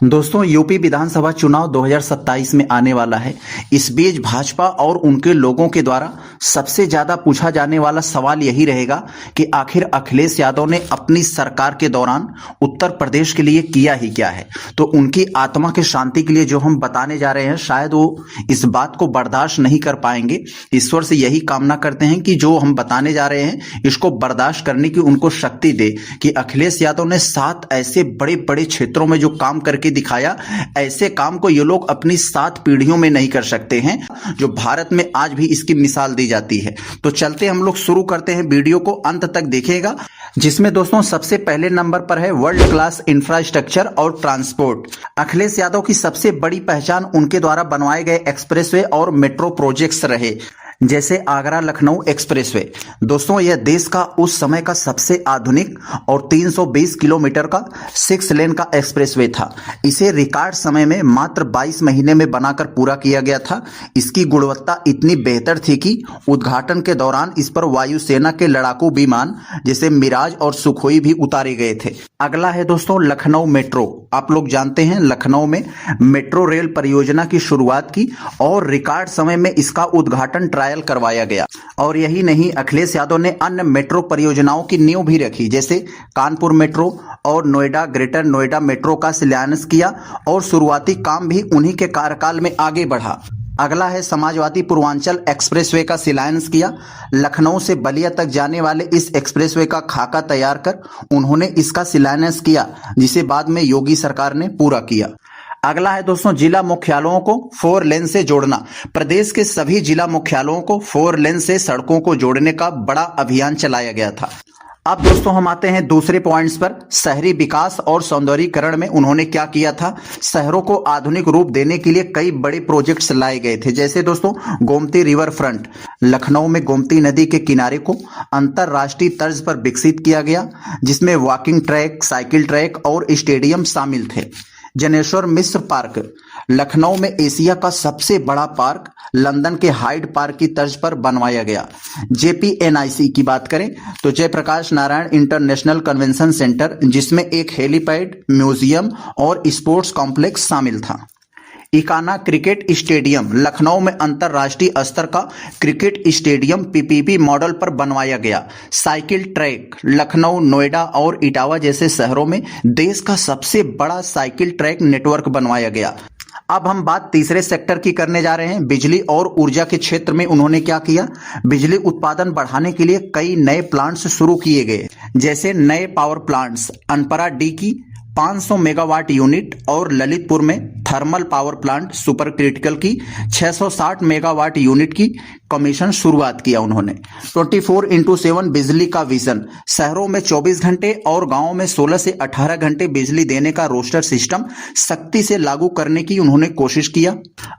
दोस्तों, यूपी विधानसभा चुनाव 2027 में आने वाला है। इस बीच भाजपा और उनके लोगों के द्वारा सबसे ज्यादा पूछा जाने वाला सवाल यही रहेगा कि आखिर अखिलेश यादव ने अपनी सरकार के दौरान उत्तर प्रदेश के लिए किया ही क्या है। तो उनकी आत्मा की शांति के लिए जो हम बताने जा रहे हैं, शायद वो इस बात को बर्दाश्त नहीं कर पाएंगे। ईश्वर से यही कामना करते हैं कि जो हम बताने जा रहे हैं इसको बर्दाश्त करने की उनको शक्ति दे, कि अखिलेश यादव ने 7 ऐसे बड़े बड़े क्षेत्रों में जो काम करके दिखाया, ऐसे काम को ये लोग अपनी 7 पीढ़ियों में नहीं कर सकते हैं, जो भारत में आज भी इसकी मिसाल दी जाती है। तो चलते हम लोग शुरू करते हैं, वीडियो को अंत तक देखिएगा। जिसमें दोस्तों सबसे पहले नंबर पर है वर्ल्ड क्लास इंफ्रास्ट्रक्चर और ट्रांसपोर्ट। अखिलेश यादव की सबसे बड़ी पहचान उनके द्वारा बनवाए गए एक्सप्रेसवे और मेट्रो प्रोजेक्ट्स रहे, जैसे आगरा लखनऊ एक्सप्रेसवे। दोस्तों, यह देश का उस समय का सबसे आधुनिक और 320 किलोमीटर का 6 लेन का एक्सप्रेसवे था। इसे रिकॉर्ड समय में मात्र 22 महीने में बनाकर पूरा किया गया था। इसकी गुणवत्ता इतनी बेहतर थी कि उद्घाटन के दौरान इस पर वायुसेना के लड़ाकू विमान जैसे मिराज और सुखोई भी उतारे गए थे। अगला है दोस्तों लखनऊ मेट्रो। आप लोग जानते हैं लखनऊ में मेट्रो रेल परियोजना की शुरुआत की और रिकॉर्ड समय में इसका उद्घाटन ट्रायल करवाया गया। और यही नहीं, अखिलेश यादव ने अन्य मेट्रो परियोजनाओं की नींव भी रखी, जैसे कानपुर मेट्रो और नोएडा ग्रेटर नोएडा मेट्रो का शिलान्यास किया और शुरुआती काम भी उन्हीं के कार्यकाल में आगे बढ़ा। अगला है समाजवादी पूर्वांचल एक्सप्रेसवे का शिलान्यास किया। लखनऊ से बलिया तक जाने वाले इस एक्सप्रेसवे का खाका तैयार कर उन्होंने इसका शिलान्यास किया, जिसे बाद में योगी सरकार ने पूरा किया। अगला है दोस्तों जिला मुख्यालयों को 4 लेन से जोड़ना। प्रदेश के सभी जिला मुख्यालयों को 4 लेन से सड़कों को जोड़ने का बड़ा अभियान चलाया गया था। अब दोस्तों हम आते हैं दूसरे पॉइंट्स पर। शहरी विकास और सौंदर्यीकरण में उन्होंने क्या किया था, शहरों को आधुनिक रूप देने के लिए कई बड़े प्रोजेक्ट्स लाए गए थे, जैसे दोस्तों गोमती रिवर फ्रंट। लखनऊ में गोमती नदी के किनारे को अंतरराष्ट्रीय तर्ज पर विकसित किया गया, जिसमें वॉकिंग ट्रैक, साइकिल ट्रैक और स्टेडियम शामिल थे। जनेश्वर मिश्र पार्क, लखनऊ में एशिया का सबसे बड़ा पार्क लंदन के हाइड पार्क की तर्ज पर बनवाया गया। JPNIC की बात करें तो Jayaprakash Narayan International Convention Centre, जिसमें एक हेलीपैड, म्यूजियम और स्पोर्ट्स कॉम्प्लेक्स शामिल था। इकाना क्रिकेट स्टेडियम, लखनऊ में अंतरराष्ट्रीय स्तर का क्रिकेट स्टेडियम PPP मॉडल पर बनवाया गया। साइकिल ट्रैक, लखनऊ, नोएडा और इटावा जैसे शहरों में देश का सबसे बड़ा साइकिल ट्रैक नेटवर्क बनवाया गया। अब हम बात तीसरे सेक्टर की करने जा रहे हैं। बिजली और ऊर्जा के क्षेत्र में उन्होंने क्या किया, बिजली उत्पादन बढ़ाने के लिए कई नए प्लांट्स शुरू किए गए, जैसे नए पावर प्लांट्स अनपरा डी की 500 मेगावाट यूनिट और ललितपुर में thermal power plant super critical की 660 मेगावाट यूनिट की कमीशन शुरुआत किया उन्होंने। 24x7 बिजली का विजन, शहरों में 24 घंटे और गांवों में 16 से 18 घंटे बिजली देने का रोस्टर सिस्टम सख्ती से लागू करने की उन्होंने कोशिश किया।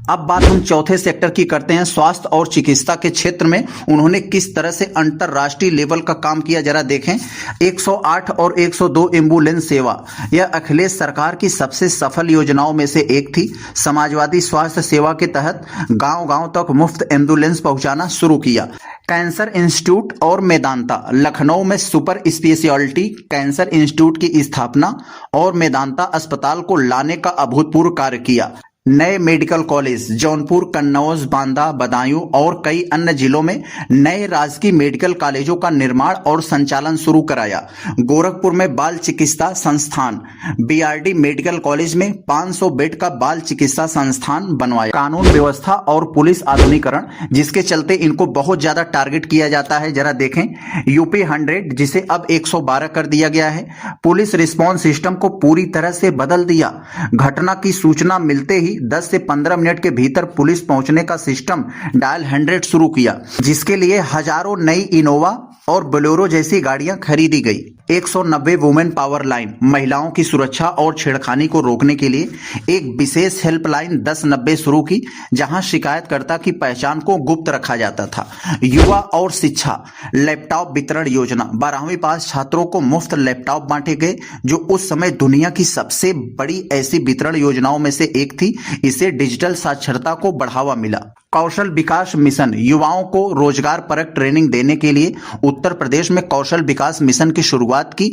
अब बात हम चौथे सेक्टर की करते हैं। स्वास्थ्य और चिकित्सा के क्षेत्र में उन्होंने किस तरह से अंतरराष्ट्रीय लेवल का काम किया, जरा देखें। 108 और 102 एम्बुलेंस सेवा, यह अखिलेश सरकार की सबसे सफल योजनाओं में से एक थी। समाजवादी स्वास्थ्य सेवा के तहत गांव-गांव तक मुफ्त एम्बुलेंस पहुंचाना शुरू किया। कैंसर इंस्टीट्यूट और मेदांता, लखनऊ में सुपर स्पेशलिटी कैंसर इंस्टीट्यूट की स्थापना और मेदांता अस्पताल को लाने का अभूतपूर्व कार्य किया। नए मेडिकल कॉलेज जौनपुर, कन्नौज, बांदा, बदायूं और कई अन्य जिलों में नए राजकीय मेडिकल कॉलेजों का निर्माण और संचालन शुरू कराया। गोरखपुर में बाल चिकित्सा संस्थान, BRD मेडिकल कॉलेज में 500 बेड का बाल चिकित्सा संस्थान बनवाया। कानून व्यवस्था और पुलिस आधुनिकीकरण, जिसके चलते इनको बहुत ज्यादा टारगेट किया जाता है, जरा देखें। UP 100 जिसे अब 112 कर दिया गया है। पुलिस रिस्पॉन्स सिस्टम को पूरी तरह से बदल दिया। घटना की सूचना मिलते ही 10 से 15 मिनट के भीतर पुलिस पहुंचने का सिस्टम डायल 100 शुरू किया, जिसके लिए हजारों नई इनोवा और बोलेरो जैसी गाड़ियां खरीदी गई। 190 वुमेन पावर लाइन, महिलाओं की सुरक्षा और छेड़खानी को रोकने के लिए एक विशेष हेल्पलाइन 1090 शुरू की, जहां शिकायतकर्ता की पहचान को गुप्त रखा जाता था। युवा और शिक्षा, लैपटॉप वितरण योजना, 12वीं पास छात्रों को मुफ्त लैपटॉप बांटे गए, जो उस समय दुनिया की सबसे बड़ी ऐसी वितरण योजनाओं में से एक थी। इससे डिजिटल साक्षरता को बढ़ावा मिला। कौशल विकास मिशन, युवाओं को रोजगार परक ट्रेनिंग देने के लिए उत्तर प्रदेश में कौशल विकास मिशन की शुरुआत की।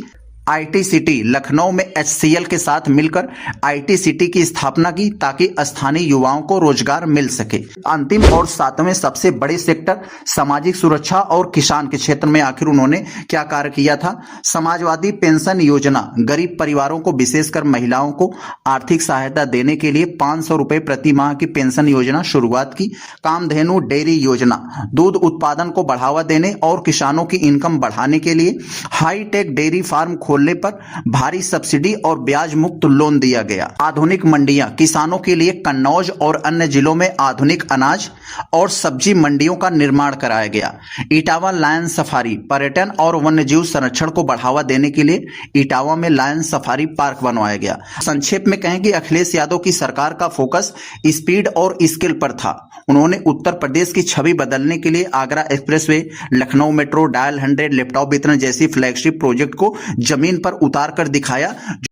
आईटी सिटी लखनऊ में HCL के साथ मिलकर आईटी सिटी की स्थापना की ताकि स्थानीय युवाओं को रोजगार मिल सके। अंतिम और सातवें सबसे बड़े सेक्टर सामाजिक सुरक्षा और किसान के क्षेत्र में आखिर उन्होंने क्या कार्य किया था। समाजवादी पेंशन योजना गरीब परिवारों को विशेषकर महिलाओं को आर्थिक सहायता देने के लिए 500 रुपए प्रति माह की पेंशन योजना शुरुआत की। कामधेनु डेयरी योजना दूध उत्पादन को बढ़ावा देने और किसानों की इनकम बढ़ाने के लिए हाईटेक डेयरी फार्म खोलने पर भारी सब्सिडी और ब्याज मुक्त लोन दिया गया। आधुनिक मंडियां किसानों के लिए कन्नौज और अन्य जिलों में आधुनिक अनाज और सब्जी मंडियों का निर्माण कराया गया। इटावा लायन सफारी पर्यटन और वन्यजीव संरक्षण को बढ़ावा देने के लिए इटावा में लायन सफारी पार्क बनवाया गया। संक्षेप में कहें कि अखिलेश यादव की सरकार का फोकस स्पीड और स्किल पर था। उन्होंने उत्तर प्रदेश की छवि बदलने के लिए Agra expressway, Lucknow metro, dial 100, laptop वितरण जैसी फ्लैगशिप प्रोजेक्ट को जमीन पर उतार कर दिखाया।